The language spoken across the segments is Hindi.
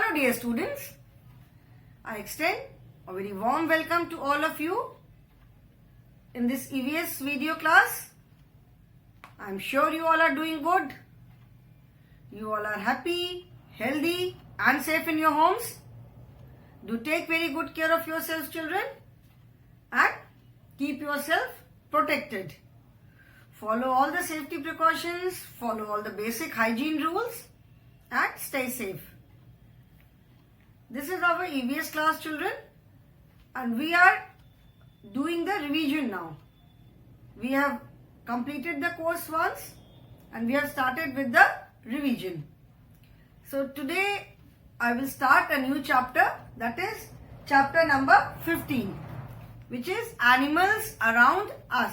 Hello dear students, I extend a very warm welcome to all of you in this EVS video class. I am sure you all are doing good. You all are happy, healthy and safe in your homes. Do take very good care of yourselves children and keep yourself protected. Follow all the safety precautions, follow all the basic hygiene rules and stay safe. This is our EVS class children and we are doing the revision now. We have completed the course once and we have started with the revision. So today I will start a new chapter, that is chapter number 15, which is animals around us.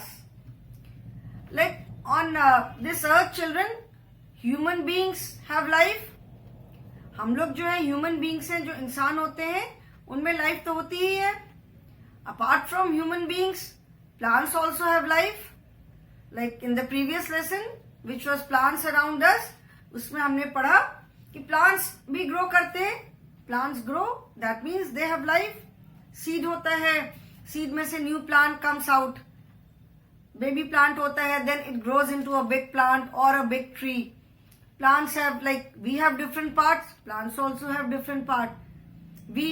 Like on this earth children, human beings have life. हम लोग जो है ह्यूमन बींग्स हैं, जो इंसान होते हैं उनमें लाइफ तो होती ही है. Apart from human beings plants also have life. Like in the previous lesson which was plants around us, उसमें हमने पढ़ा कि प्लांट्स भी ग्रो करते हैं. Plants grow, that means they have life. Seed होता है, सीड में से new plant comes out. Baby plant होता है, then it grows into a big plant और a big tree. Plants have, like we have different parts, plants also have different part. The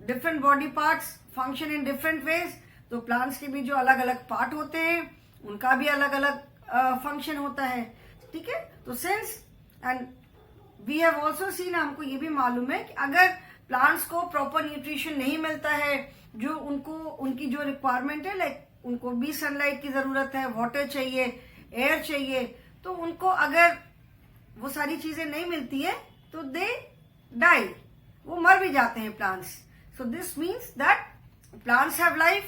different body parts function in different ways. तो plants के भी जो अलग अलग part होते हैं उनका भी अलग अलग function होता है. ठीक है, तो since and we have also seen, हमको ये भी मालूम है कि अगर plants को proper nutrition नहीं मिलता है, जो उनको उनकी जो requirement है, like उनको भी sunlight की जरूरत है, water चाहिए, air चाहिए, तो उनको अगर वो सारी चीजें नहीं मिलती है तो दे डाई, वो मर भी जाते हैं plants. So this means that plants have life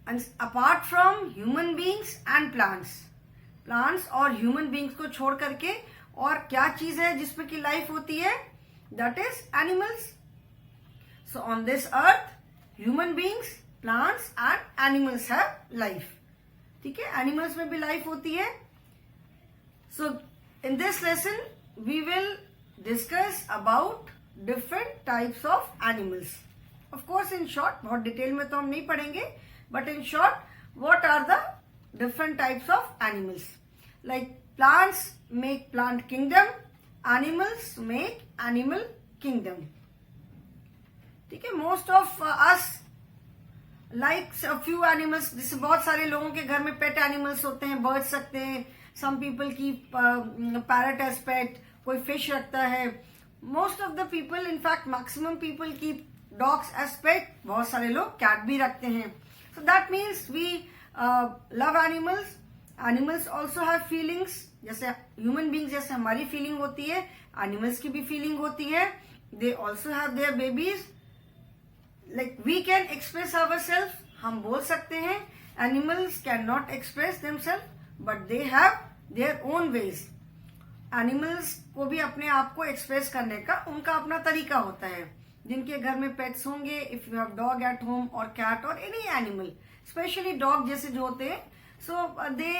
and apart from human beings and plants और ह्यूमन बींग्स को छोड़ करके और क्या चीज है जिसमें की लाइफ होती है, that is animals. So on this earth human beings, plants and animals have life. ठीक है, एनिमल्स में भी लाइफ होती है. So in this lesson we will discuss about different types of animals. Of course in short, बहुत डिटेल में तो हम नहीं पढ़ेंगे, but in short what are the different types of animals? Like plants make plant kingdom, animals make animal kingdom. ठीक है, most of us like a few animals. जैसे बहुत सारे लोगों के घर में पेट एनिमल्स होते हैं, बर्ड्स रखते हैं. Some people keep parrot as pet, कोई fish रखता है. Most of the people, in fact maximum people keep dogs as pet. बहुत सारे लोग cat भी रखते हैं. So that means we love animals. Animals also have feelings. जैसे human beings जैसे हमारी feeling होती है, animals की भी feeling होती है. They also have their babies. Like we can express ourselves, हम बोल सकते हैं. Animals cannot express themselves, but they have their own ways. Animals को भी अपने आप को एक्सप्रेस करने का उनका अपना तरीका होता है. जिनके घर में पेट्स होंगे, if you have dog at home और कैट और एनी एनिमल, स्पेशली डॉग जैसे जो होते हैं, सो दे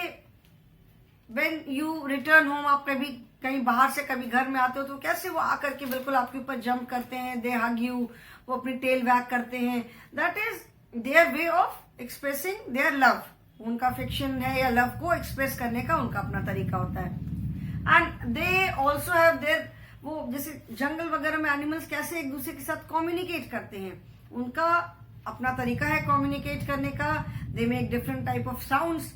व्हेन यू रिटर्न होम, आप कभी कहीं बाहर से कभी घर में आते हो तो कैसे वो आकर के बिल्कुल आपके ऊपर जंप करते हैं, दे हग यू, वो अपनी टेल वैग करते हैं. That is their way of expressing their love. उनका फिक्शन है या लव को एक्सप्रेस करने का उनका अपना तरीका होता है. And they also have their, वो जैसे जंगल वगैरह में एनिमल्स कैसे एक दूसरे के साथ कम्युनिकेट करते हैं, उनका अपना तरीका है कम्युनिकेट करने का. They make different type of sounds.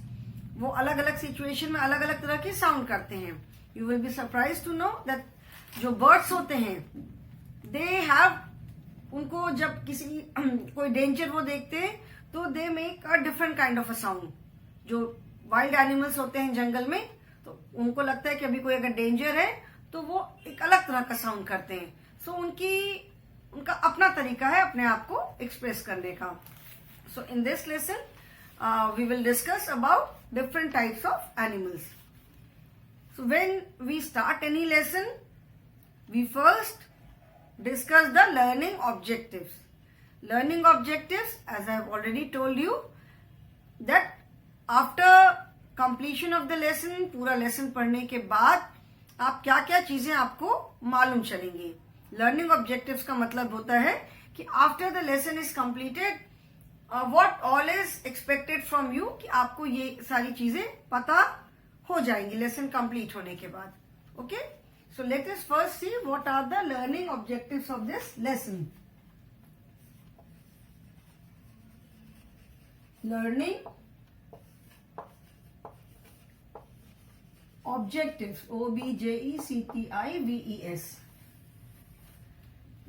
वो अलग अलग सिचुएशन में अलग अलग तरह के साउंड करते हैं. You will be surprise to know that जो बर्ड्स होते हैं, दे हैव, उनको जब किसी कोई डेंजर वो देखते हैं तो they make a different kind of a sound. जो वाइल्ड एनिमल्स होते हैं जंगल में, तो उनको लगता है कि अभी कोई अगर डेंजर है तो वो एक अलग तरह का साउंड करते हैं. सो उनका अपना तरीका है अपने आप को एक्सप्रेस करने का. So in this lesson we will discuss about different types of animals. So when we start any lesson, we first discuss the learning objectives. Learning objectives, as I have already told you, that after completion of the lesson, पूरा lesson पढ़ने के बाद आप क्या क्या चीजें आपको मालूम चलेंगी। लर्निंग ऑब्जेक्टिव्स का मतलब होता है कि after the lesson is completed what all is expected from you, कि आपको ये सारी चीजें पता हो जाएंगी लेसन कंप्लीट होने के बाद। Okay, so let us first see what are the learning objectives of this lesson. Learning objectives, OBJECTIVES।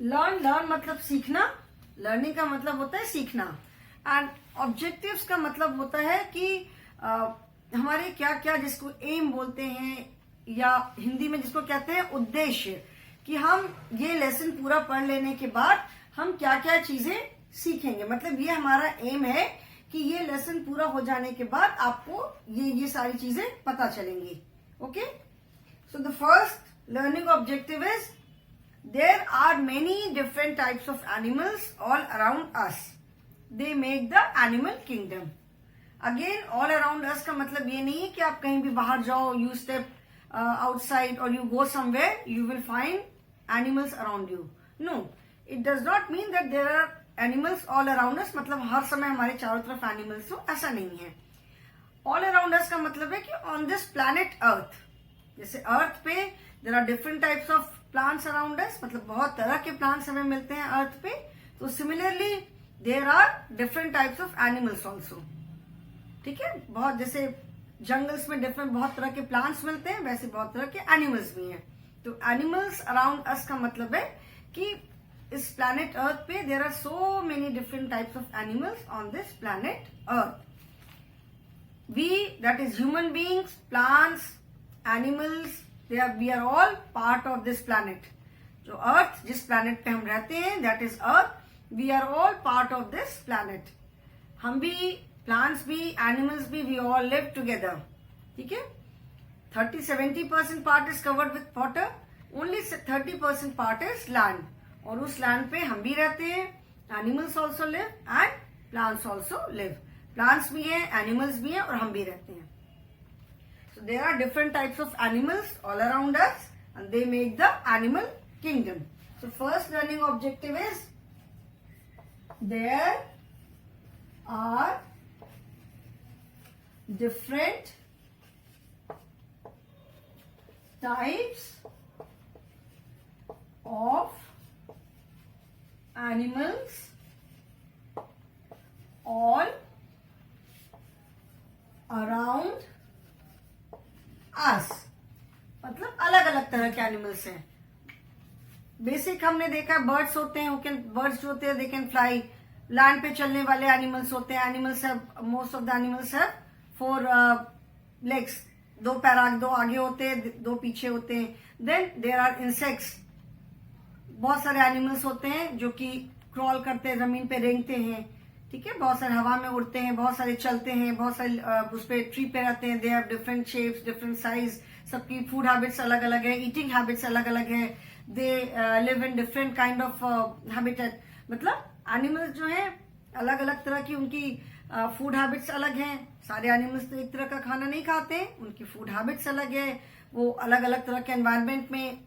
Learn मतलब सीखना, लर्निंग का मतलब होता है सीखना, एंड ऑब्जेक्टिव्स का मतलब होता है कि हमारे क्या क्या, जिसको एम बोलते हैं या हिंदी में जिसको कहते हैं उद्देश्य, कि हम ये लेसन पूरा पढ़ लेने के बाद हम क्या क्या चीजें सीखेंगे। मतलब ये हमारा एम है कि ये लेसन पूरा हो जाने के बाद आपको ये सारी चीजें पता चलेंगी। Okay, so the first learning objective is there are many different types of animals all around us. They make the animal kingdom. Again, all around us का मतलब ये नहीं है कि आप कहीं भी बाहर जाओ, you step outside or you go somewhere, you will find animals around you. No, it does not mean that there are animals all around us. मतलब हर समय हमारे चारों तरफ animals हो, ऐसा नहीं है। ऑल अराउंड अस का मतलब है कि ऑन दिस प्लैनेट अर्थ, जैसे अर्थ पे there are different types of plants around us, मतलब बहुत तरह के प्लांट्स हमें मिलते हैं अर्थ पे। तो similarly there are different types of animals also. ठीक है, बहुत जैसे जंगल्स में डिफरेंट बहुत तरह के प्लांट्स मिलते हैं, वैसे बहुत तरह के एनिमल्स भी हैं। तो एनिमल्स अराउंड अस का मतलब है कि इस प्लैनेट अर्थ पे there are so many different types of animals on this planet earth. We, that is human beings, plants, animals, we are all part of this planet. जो अर्थ, जिस प्लैनेट पे हम रहते हैं, that is earth, we are all part of this planet. हम भी, plants भी, animals भी, we all live together. ठीक है, 30-70% part is covered with water, only 30% part is land. और उस land पे हम भी रहते हैं, animals also live and plants also live. Plants भी हैं, एनिमल्स भी हैं और हम भी रहते हैं। So there are different types of animals all around us and they make the animal kingdom. So first learning objective is there are different types of animals all around us. मतलब अलग अलग तरह के एनिमल्स हैं। बेसिक हमने देखा है बर्ड्स होते हैं, बर्ड्स जो होते हैं दे कैन फ्लाई। लैंड पे चलने वाले एनिमल्स होते हैं, animals have, most of the animals have 4 legs, 2 पैर, 2 आगे होते हैं, 2 पीछे होते हैं। देन देयर आर इंसेक्ट्स, बहुत सारे एनिमल्स होते हैं जो कि क्रॉल करते हैं, जमीन पे रेंगते हैं। ठीक है, बहुत सारे हवा में उड़ते हैं, बहुत सारे चलते हैं, बहुत सारे उस पे ट्री पे रहते हैं। They have different shapes, different size, सबकी फूड हैबिट्स अलग अलग है, ईटिंग हैबिट्स अलग अलग है। They live in different kind of habitat. मतलब एनिमल्स जो हैं अलग अलग तरह की, उनकी फूड हैबिट्स अलग हैं। सारे एनिमल्स तो एक तरह का खाना नहीं खाते, उनकी फूड हैबिट्स अलग है, वो अलग अलग तरह के एनवायरमेंट में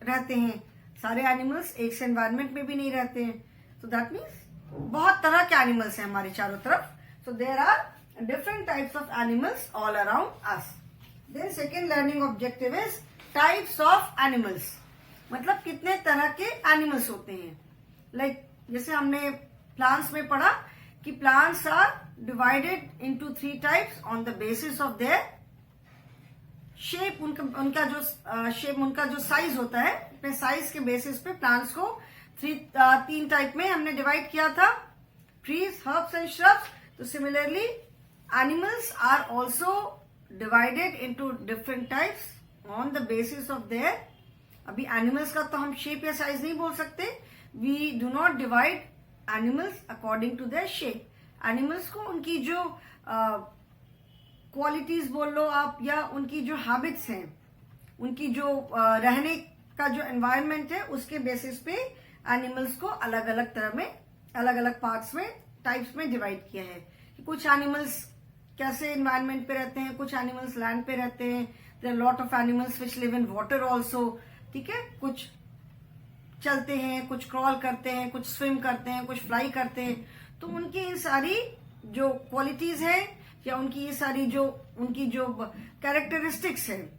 रहते हैं। सारे एनिमल्स एक से एनवायरमेंट में भी नहीं रहते हैं। सो दैट मीन्स बहुत तरह के एनिमल्स हैं हमारे चारों तरफ। So there are different types of animals all around us. Then second learning objective is types of animals. मतलब कितने तरह के एनिमल्स होते हैं। लाइक जैसे हमने प्लांट्स में पढ़ा कि plants are divided into 3 types on the basis of their shape. उनका जो शेप, उनका जो साइज होता है, अपने साइज के बेसिस पे प्लांट्स को 3 टाइप में हमने डिवाइड किया था, ट्रीज, हर्ब्स एंड श्रब्स। तो similarly animals are also divided into different types on the basis of their. अभी एनिमल्स का तो हम शेप या साइज नहीं बोल सकते, we do not divide animals according to their shape. Animals को उनकी जो क्वालिटीज बोल लो आप, या उनकी जो हैबिट्स हैं, उनकी जो रहने का जो एनवायरनमेंट है, उसके बेसिस पे एनिमल्स को अलग अलग तरह में, अलग अलग पार्ट्स में, टाइप्स में डिवाइड किया है। कि कुछ एनिमल्स कैसे एनवायरनमेंट पे रहते हैं, कुछ एनिमल्स लैंड पे रहते हैं, there are lot of animals which live in water also, ठीक है, कुछ चलते हैं, कुछ क्रॉल करते हैं, कुछ स्विम करते हैं, कुछ फ्लाई करते हैं। तो उनकी ये सारी जो क्वालिटीज है या उनकी ये सारी जो उनकी जो कैरेक्टरिस्टिक्स है,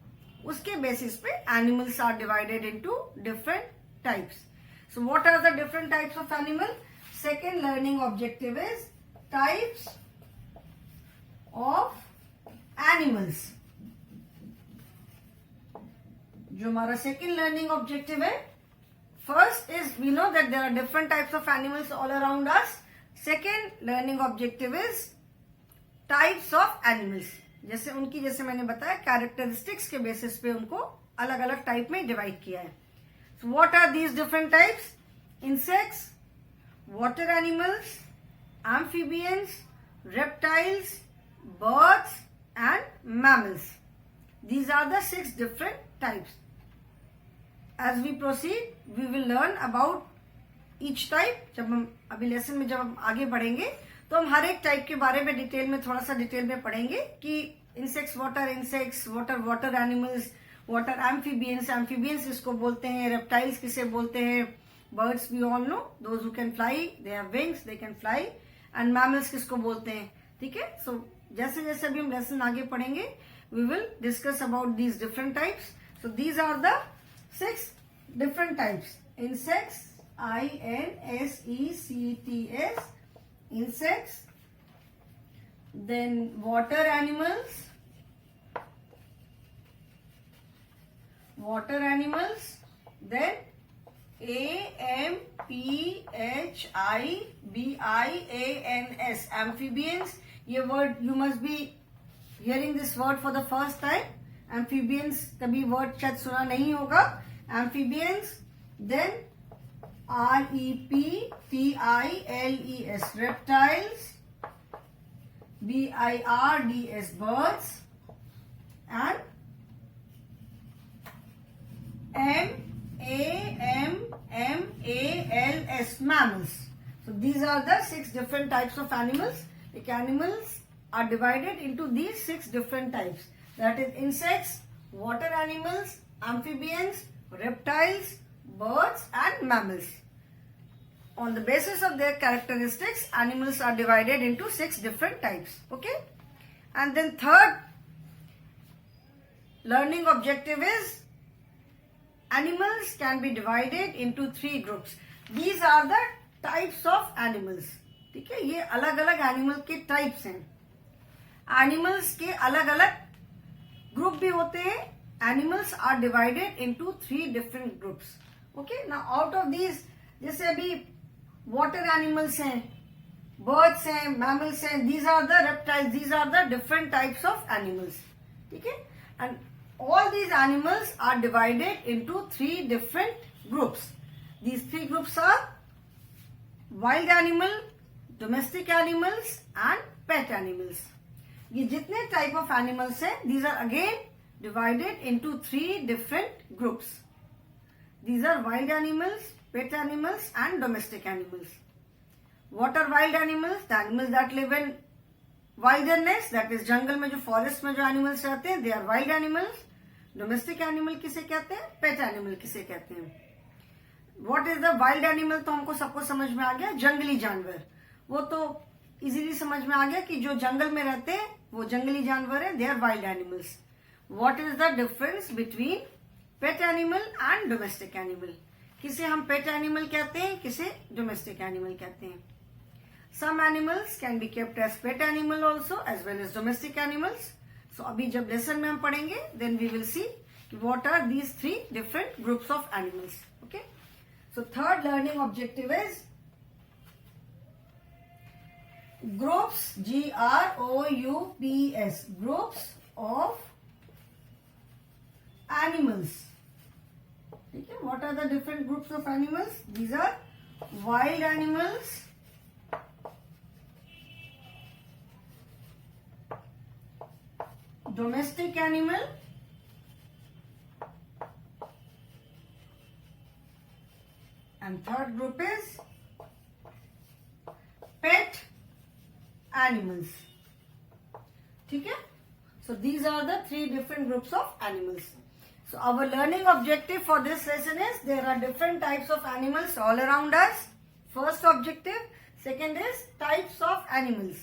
उसके बेसिस पे animals are divided into different types. So what are the different types of animal? Second learning objective is types of animals. जो हमारा सेकेंड लर्निंग ऑब्जेक्टिव है, first is we know that there are different types of animals all around us. Second learning objective is types of animals. जैसे उनकी, जैसे मैंने बताया, कैरेक्टरिस्टिक्स के बेसिस पे उनको अलग अलग टाइप में डिवाइड किया है. So what are these different types? Insects, water animals, amphibians, reptiles, birds and mammals. These are the 6 different types. As we proceed, we will learn about each type. जब हम अभी लेसन में जब हम आगे बढ़ेंगे तो हम हर एक टाइप के बारे में डिटेल में, थोड़ा सा डिटेल में पढ़ेंगे कि insects, water insects, water animals, water amphibians, amphibians इसको बोलते हैं, रेप्टाइल्स किसे बोलते हैं, birds we all know, those who can fly, they have wings, they can fly, and mammals किसको बोलते हैं. ठीक है. सो जैसे जैसे अभी हम लेसन आगे पढ़ेंगे, we will discuss about these different types. So these are the 6 different types. Insects, INSECTS, insects. Then water animals, then AMPHIBIANS, amphibians. ये word you must be hearing this word for the first time. Amphibians कभी word शायद सुना नहीं होगा. Amphibians, then REPTILES, reptiles, BIRDS, birds, and MAMMALS, mammals. So these are the 6 different types of animals. The animals are divided into these 6 different types. That is insects, water animals, amphibians, reptiles, birds and mammals. On the basis of their characteristics, animals are divided into 6 different types. Okay. And then third learning objective is animals can be divided into 3 groups. These are the types of animals. ठीक है. ये अलग अलग एनिमल के टाइप्स हैं. एनिमल्स के अलग अलग ग्रुप भी होते हैं. Animals are divided into 3 different groups. Okay. Now out of these, जैसे अभी water animals हैं, birds हैं, mammals हैं, these are the reptiles, these are the different types of animals. ठीक है. And all these animals are divided into 3 different groups. These 3 groups are wild animal, domestic animals and pet animals. ये जितने type of animals हैं, these are again divided into 3 different groups. These are wild animals, pet animals and domestic animals. What are wild animals? The animals that live in wilderness, that is jungle में जो forest में जो animals रहते हैं, they are wild animals. Domestic animal किसे कहते हैं? Pet animal किसे कहते हैं? What is the wild animal? तो हमको सबको समझ में आ गया, जंगली जानवर. वो तो इजीली समझ में आ गया कि जो जंगल में रहते हैं वो जंगली जानवर है, they are wild animals. What is the difference between pet animal and domestic animal? किसे हम pet animal कहते हैं, किसे domestic animal कहते हैं. Some animals can be kept as pet animal also as well as domestic animals. So अभी जब lesson में हम पढ़ेंगे, then we will see what are these 3 different groups of animals. Okay. So third learning objective is groups, GROUPS, groups of animals. Okay. What are the different groups of animals? These are wild animals, domestic animal, and third group is pet animals. ठीक है. So these are the three different groups of animals. So our learning objective for this lesson is there are different types of animals all around us. First objective. Second is types of animals.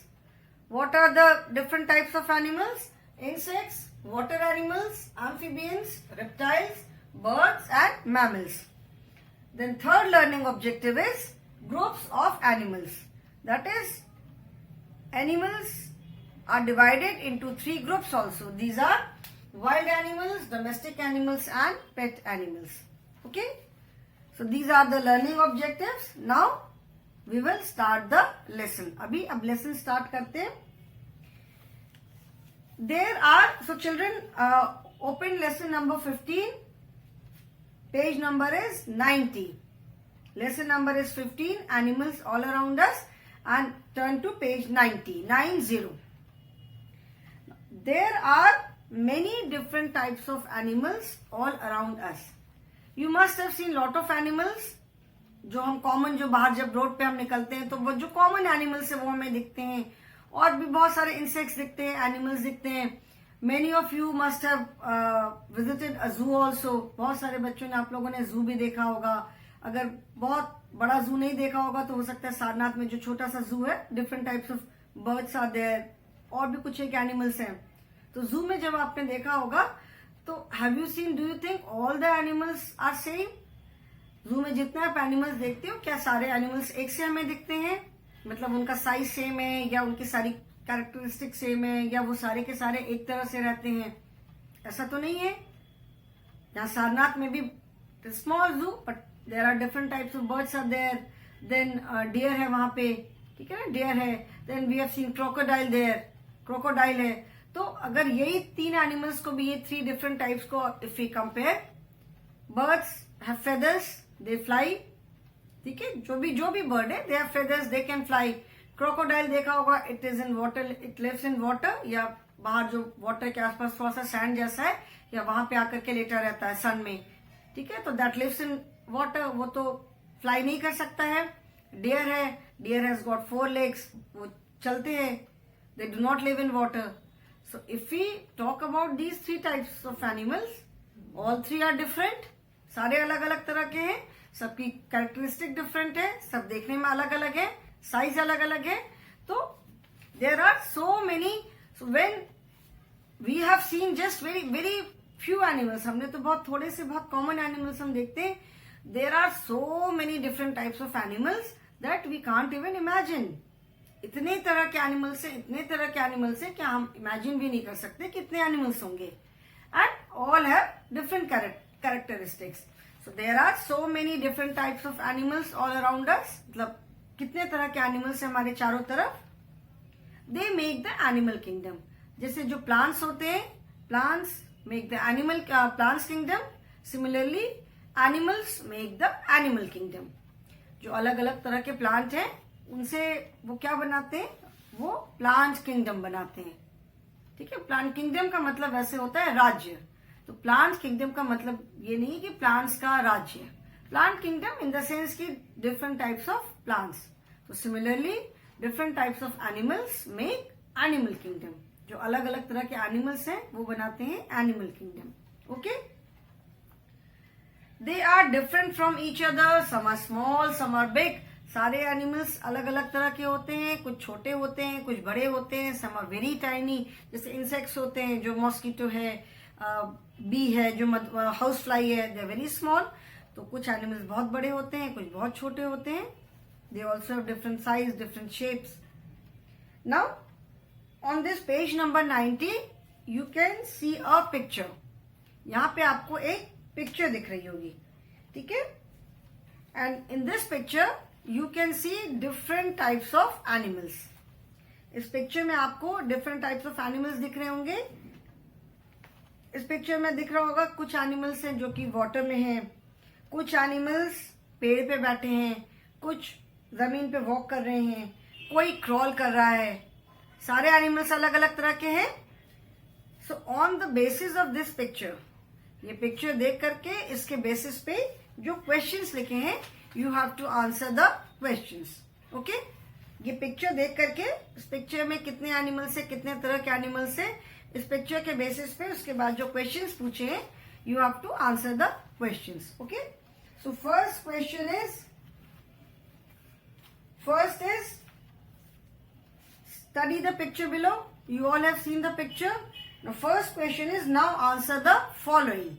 What are the different types of animals? Insects, water animals, amphibians, reptiles, birds and mammals. Then third learning objective is groups of animals. That is, animals are divided into three groups also. These are wild animals, domestic animals and pet animals. Okay. So these are the learning objectives. Now we will start the lesson. अभी अब lesson start करते हैं. There are, so children, open lesson number 15. Page number is 90. Lesson number is 15, animals all around us, and turn to page 90, 90. There are many different types of animals all around us. You must have seen lot of animals. जो हम कॉमन, जो बाहर जब रोड पे हम निकलते हैं तो वो जो कॉमन एनिमल्स है वो हमें दिखते हैं, और भी बहुत सारे इंसेक्ट्स दिखते हैं, एनिमल्स दिखते हैं. Many of you must have visited a जू ऑल्सो. बहुत सारे बच्चों ने, आप लोगों ने जू भी देखा होगा. अगर बहुत बड़ा जू नहीं देखा होगा तो हो सकता है सारनाथ में जो छोटा सा जू है, different types of birds are there, और भी कुछ एक एनिमल्स हैं. तो जू में जब आपने देखा होगा तो have you seen, do you think all the animals are same? Zoo में जितने आप एनिमल्स देखते हो, क्या सारे एनिमल्स एक से हमें दिखते हैं? मतलब उनका साइज सेम है, या उनकी सारी कैरेक्टरिस्टिक सेम है, या वो सारे के सारे एक तरह से रहते हैं? ऐसा तो नहीं है. यहाँ सारनाथ में भी small zoo, but there are different types of birds are there. Then deer है वहां पे, ठीक है ना, डियर है. Then we have seen crocodile there, crocodile है. तो अगर यही तीन एनिमल्स को भी, ये थ्री डिफरेंट टाइप्स को if we compare, birds have feathers, they fly. ठीक है, जो भी बर्ड है, they have feathers, they can fly. Crocodile देखा होगा, it is in water, it lives in water, या बाहर जो वाटर के आसपास थोड़ा सा सैंड जैसा है, या वहां पे आकर के लेटा रहता है सन में. ठीक है, तो दैट लिव्स इन वाटर, वो तो फ्लाई नहीं कर सकता है. डियर है, डियर हैज गॉट 4 legs, वो चलते हैं. They do not live in water. So if we talk about these three types of animals, all three are different. सारे अलग अलग तरह के हैं, सबकी कैरेक्टरिस्टिक डिफरेंट है, सब देखने में अलग अलग है, साइज अलग अलग है. तो there are so many. So when we have seen just very few animals, हमने तो बहुत थोड़े से बहुत कॉमन एनिमल्स हम देखते हैं. There are so many different types of animals that we can't even imagine. इतने तरह के एनिमल्स हैं, इतने तरह के एनिमल्स हैं कि हम इमेजिन भी नहीं कर सकते कितने एनिमल्स होंगे. And all have different characteristics. So there are so many different types of animals all around us. मतलब कितने तरह के एनिमल्स हैं हमारे चारों तरफ. They make the animal kingdom. जैसे जो प्लांट्स होते हैं, plants make the animal plants kingdom. Similarly animals make the animal kingdom. जो अलग अलग तरह के प्लांट हैं, उनसे वो क्या बनाते हैं, वो प्लांट किंगडम बनाते हैं. ठीक है, प्लांट किंगडम का मतलब वैसे होता है राज्य. तो प्लांट किंगडम का मतलब ये नहीं कि प्लांट्स का राज्य. Plant kingdom in the sense की डिफरेंट टाइप्स ऑफ प्लांट्स. तो similarly different types of animals make animal kingdom. जो अलग अलग तरह के एनिमल्स हैं वो बनाते हैं animal kingdom. Okay, they are different from each other. Some are small, some are big. सारे एनिमल्स अलग अलग तरह के होते हैं. कुछ छोटे होते हैं, कुछ बड़े होते हैं. Some are very tiny. जैसे इंसेक्ट्स होते हैं, जो मॉस्किटो है, बी है, जो हाउस फ्लाई है, दे आर वेरी स्मॉल. तो कुछ एनिमल्स बहुत बड़े होते हैं, कुछ बहुत छोटे होते हैं. They also have different size, different shapes. Now on this page number 90 you can see a picture. यहाँ पे आपको एक पिक्चर दिख रही होगी. ठीक है, and in this picture you can see different types of animals. इस पिक्चर में आपको different types of animals दिख रहे होंगे. इस पिक्चर में दिख रहा होगा कुछ एनिमल्स हैं जो कि वाटर में हैं, कुछ एनिमल्स पेड़ पे बैठे हैं, कुछ जमीन पे वॉक कर रहे हैं, कोई क्रॉल कर रहा है. सारे एनिमल्स अलग अलग तरह के हैं. So on the basis of this picture, ये पिक्चर देख करके इसके बेसिस पे जो क्वेश्चंस लिखे हैं, you have to answer the questions. Okay, ये पिक्चर देख करके, इस पिक्चर में कितने एनिमल्स है, कितने तरह के एनिमल्स है, इस पिक्चर के बेसिस पे उसके बाद जो क्वेश्चंस पूछे हैं, you have to answer the questions. Okay, so first question is, study the picture below. You all have seen the picture. Now first question is, now answer the following.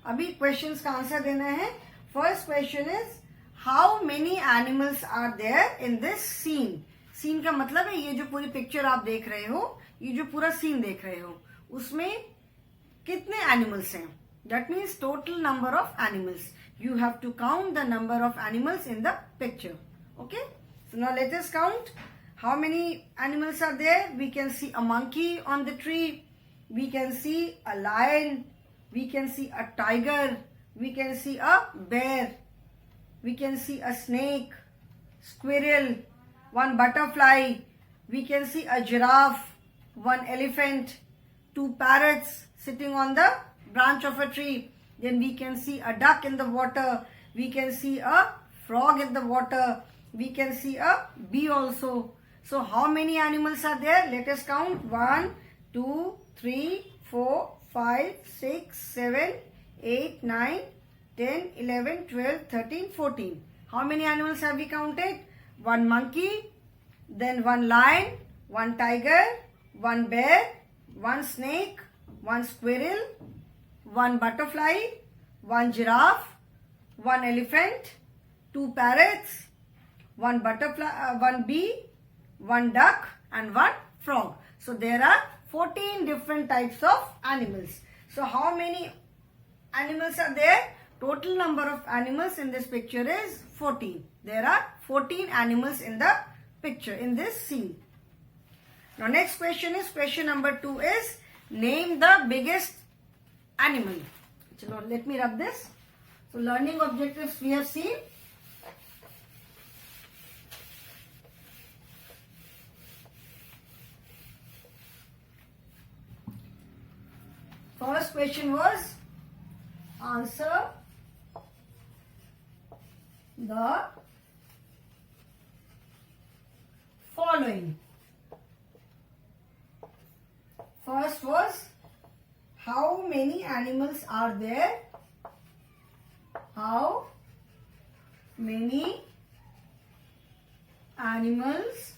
अभी questions का आंसर देना है. First question is, how many animals are there in this scene? Scene का मतलब है ये जो पूरी पिक्चर आप देख रहे हो, ये जो पूरा सीन देख रहे हो, उसमें कितने एनिमल्स हैं? That means total number of animals. You have to count the number of animals in the picture. Okay? So now let us count. How many animals are there? We can see a monkey on the tree. We can see a lion. We can see a tiger. We can see a bear. We can see a snake, squirrel, one butterfly. We can see a giraffe, one elephant, two parrots sitting on the branch of a tree. Then we can see a duck in the water. We can see a frog in the water. We can see a bee also. So how many animals are there? Let us count. 1, 2, 3, 4, 5, 6, 7, 8, 9, 10, 11, 12, 13, 14. How many animals have we counted? One monkey, then one lion, one tiger, one bear, one snake, one squirrel, one butterfly, one giraffe, one elephant, two parrots, one butterfly, one bee, one duck and one frog. So there are 14 different types of animals. So how many animals are there? Total number of animals in this picture is 14. There are 14 animals in the picture, in this scene. Now next question is, question number 2 is, name the biggest animal. Chalo, let me rub this. So learning objectives we have seen. First question was, answer the following. First was, how many animals are there? How many animals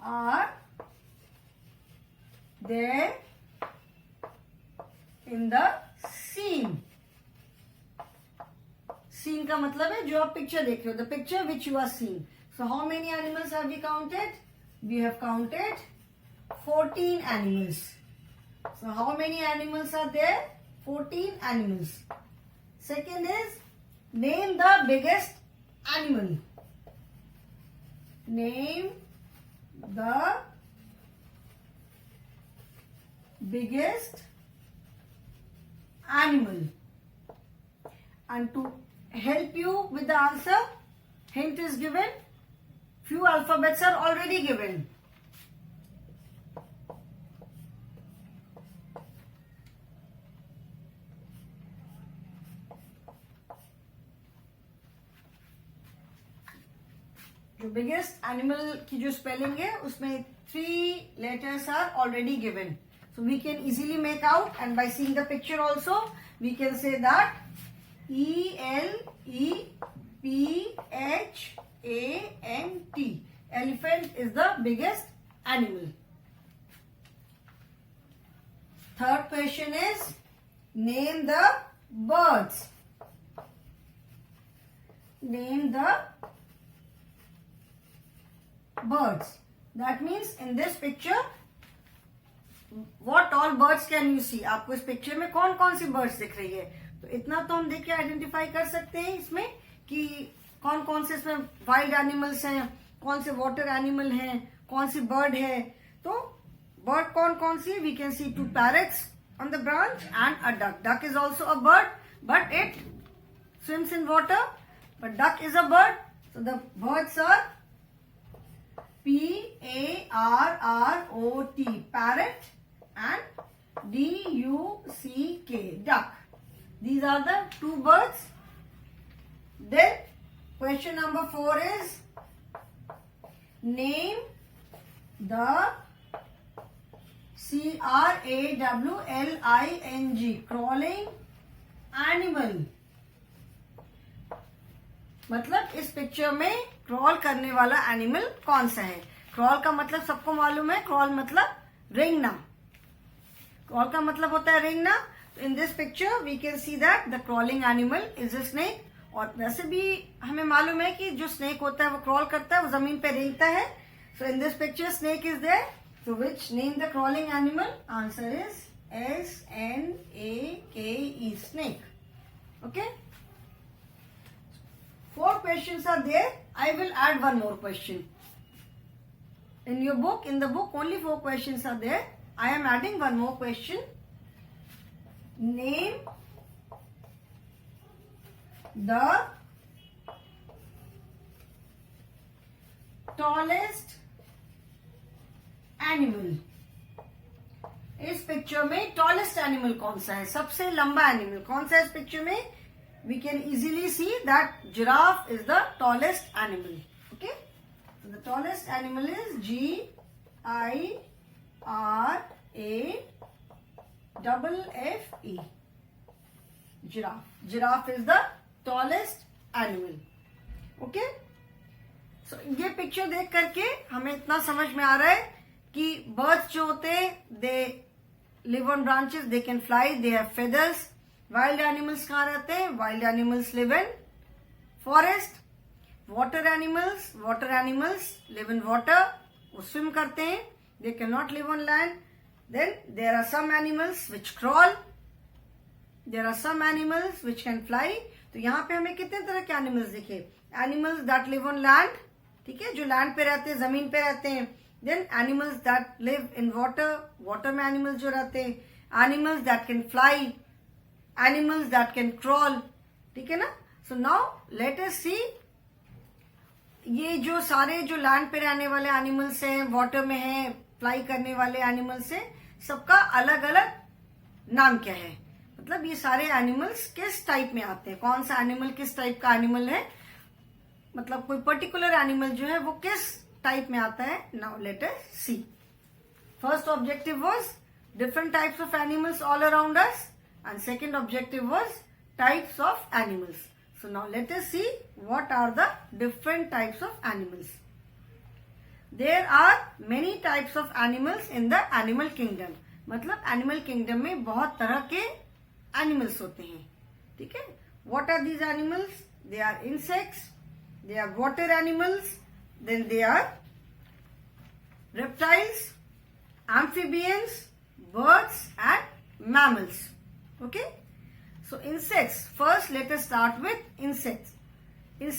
are there in the scene? Scene का मतलब है जो आप पिक्चर देख रहे हो, the picture which you are seeing. So how many animals have we counted? We have counted 14 animals. So how many animals are there? 14 animals. Second is, name the biggest animal. Name the biggest animal. And to help you with the answer, hint is given. Few alphabets are already given. जो बिगेस्ट एनिमल की जो स्पेलिंग है उसमें 3 letters are already given. So we can easily make out, and by seeing the picture also we can say that ELEPHANT. Elephant is the biggest animal. Third question is, name the birds. Name the birds. That means in this picture, what all birds can you see? आपको इस पिक्चर में कौन कौन सी बर्ड्स दिख रही है? तो इतना तो हम देख के आइडेंटिफाई कर सकते हैं इसमें कि कौन कौन से इसमें वाइल्ड एनिमल्स हैं, कौन से वाटर एनिमल हैं, कौन सी बर्ड है. तो बर्ड कौन कौन सी? We can see 2 parrots on the branch and a duck. Duck is also a bird, but it swims in water. But duck is a bird. So the birds are PARROT, parrot, and DUCK, duck. These are the 2 birds. Then question number 4 is, name the CRAWLING, crawling animal. मतलब इस पिक्चर में क्रॉल करने वाला एनिमल कौन सा है। क्रॉल का मतलब सबको मालूम है, क्रॉल मतलब रेंगना। क्रॉल का मतलब होता है रेंगना। तो in this picture we can see that the crawling animal is a snake. और वैसे भी हमें मालूम है कि जो स्नेक होता है वो क्रॉल करता है, वो जमीन पे रेंगता है। So in this picture snake is there. So which name the crawling animal? Answer is SNAKE, snake. Okay. 4 questions are there. I will add one more question. In your book, in the book, only 4 questions are there. I am adding one more question. Name the tallest animal. इस पिक्चर में टॉलेस्ट एनिमल कौन सा है? सबसे लंबा एनिमल कौन सा है इस पिक्चर में? We can easily see that giraffe is the tallest animal. Okay, so the tallest animal is GIRAFFE. Giraffe. Giraffe is the tallest animal. Okay, so ये पिक्चर देख करके हमें इतना समझ में आ रहा है कि बर्ड्स जो होते हैं they live on branches, they can fly, they have feathers. Wild animals कहाँ रहते हैं? Wild animals live in forest. Water animals live in water, वो स्विम करते हैं, they can not live on land. Then there are some animals which crawl, there are some animals which can fly. तो यहाँ पे हमें कितने तरह के एनिमल्स दिखे? Animals that live on land, ठीक है, जो लैंड पे रहते हैं, जमीन पे रहते हैं। Then animals that live in water, water में एनिमल्स जो रहते हैं। Animals that can fly, animals that can crawl, ठीक है ना। सो नाउ लेट अस सी, ये जो सारे जो लैंड पे रहने वाले एनिमल्स हैं, वाटर में हैं, फ्लाई करने वाले एनिमल्स हैं, सबका अलग अलग नाम क्या है? मतलब ये सारे एनिमल्स किस टाइप में आते हैं? कौन सा एनिमल किस टाइप का एनिमल है? मतलब कोई पर्टिकुलर एनिमल जो है वो किस टाइप में आता है? Now let us see. First objective was different types of animals all around us, and second objective was types of animals. So now let us see what are the different types of animals. There are many types of animals in the animal kingdom. मतलब animal kingdom में बहुत तरह के animals होते हैं, ठीक है। What are these animals? They are insects, they are water animals, then they are reptiles, amphibians, birds and mammals. Okay, so insects. First let us start with insects. They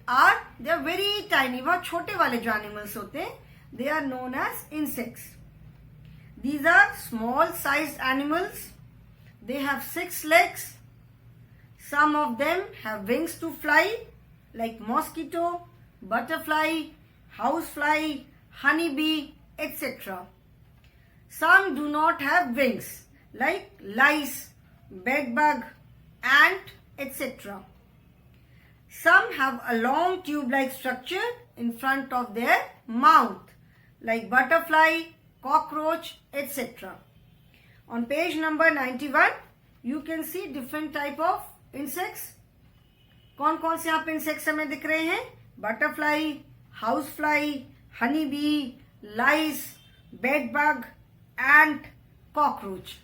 are very tiny, बहुत छोटे वाले जो animals होते हैं, they are known as insects. These are small sized animals. They have 6 legs. Some of them have wings to fly, like mosquito, butterfly, housefly, honeybee, etc. Some do not have wings, like lice, bedbug, ant, etc. Some have a long tube-like structure in front of their mouth, like butterfly, cockroach, etc. On page number 91, you can see different type of insects. कौन कौन से यहाँ पे इंसेक्ट्स हमें दिख रहे हैं? Butterfly, housefly, honey bee, lice, bedbug, ant, cockroach.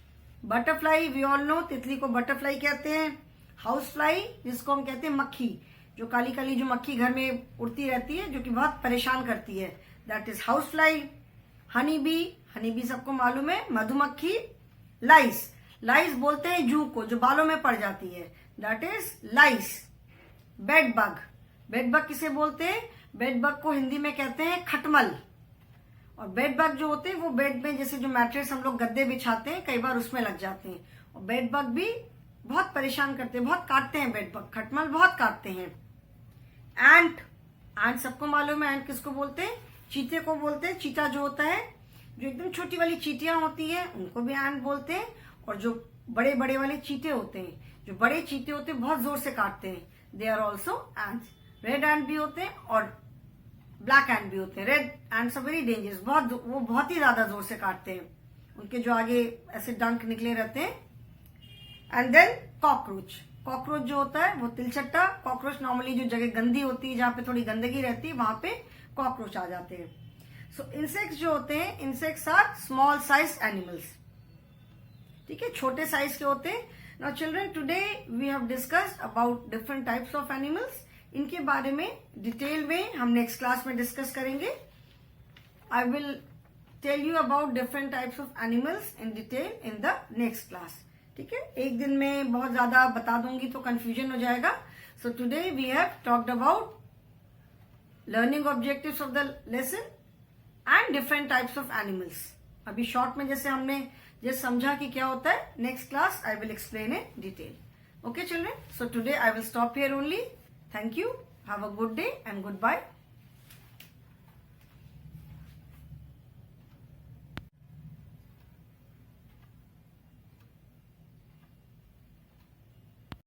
Butterfly we all know, तितली को बटरफ्लाई कहते हैं। हाउस फ्लाई जिसको हम कहते हैं मक्खी, जो काली काली जो मक्खी घर में उड़ती रहती है, जो कि बहुत परेशान करती है, that is house fly. Honey bee सबको मालूम है, मधुमक्खी। लाइस बोलते हैं जू को, जो बालों में पड़ जाती है, दैट इज लाइस। बेडबग किसे बोलते हैं? बेडबग को हिंदी में कहते हैं खटमल। और बेड बग जो होते हैं वो बेड में, जैसे जो मैट्रेस हम लोग गद्दे बिछाते हैं, कई बार उसमें लग जाते हैं। और बेड बग भी बहुत परेशान करते हैं, बहुत काटते हैं बेड बग। खटमल बहुत काटते हैं। एंट सबको मालूम है, एंट किसको बोलते हैं? चीते को बोलते हैं। चीता जो होता है, जो एकदम छोटी वाली चीटियां होती हैं, उनको भी एंट बोलते हैं। और जो बड़े बड़े वाले चीते होते हैं, जो बड़े चीते होते हैं, बहुत जोर से काटते हैं, they are also ants. Red ant भी होते हैं और ब्लैक एंट भी होते हैं। Red ants are very dangerous, वो बहुत ही ज्यादा जोर से काटते हैं, उनके जो आगे ऐसे डंक निकले रहते हैं. And then cockroach. कॉकरोच जो होता है वो तिलचट्टा. कॉकरोच नॉर्मली जो जगह गंदी होती है, जहां पे थोड़ी गंदगी रहती है, वहां पे कॉकरोच आ जाते हैं. सो इंसेक्ट्स जो होते हैं, insects are small size animals. ठीक है, छोटे साइज के होते हैं. Now children, today we have discussed about different types of animals. इनके बारे में डिटेल में हम नेक्स्ट क्लास में डिस्कस करेंगे. I will tell you about different types of animals in detail in the next class. ठीक है, एक दिन में बहुत ज्यादा बता दूंगी तो कंफ्यूजन हो जाएगा. So today we have talked about learning objectives of the lesson and different types of animals. अभी शॉर्ट में जैसे हमने जैसे समझा कि क्या होता है, next class I will explain in detail. Okay children, so today I will stop here only. Thank you. Have a good day and goodbye.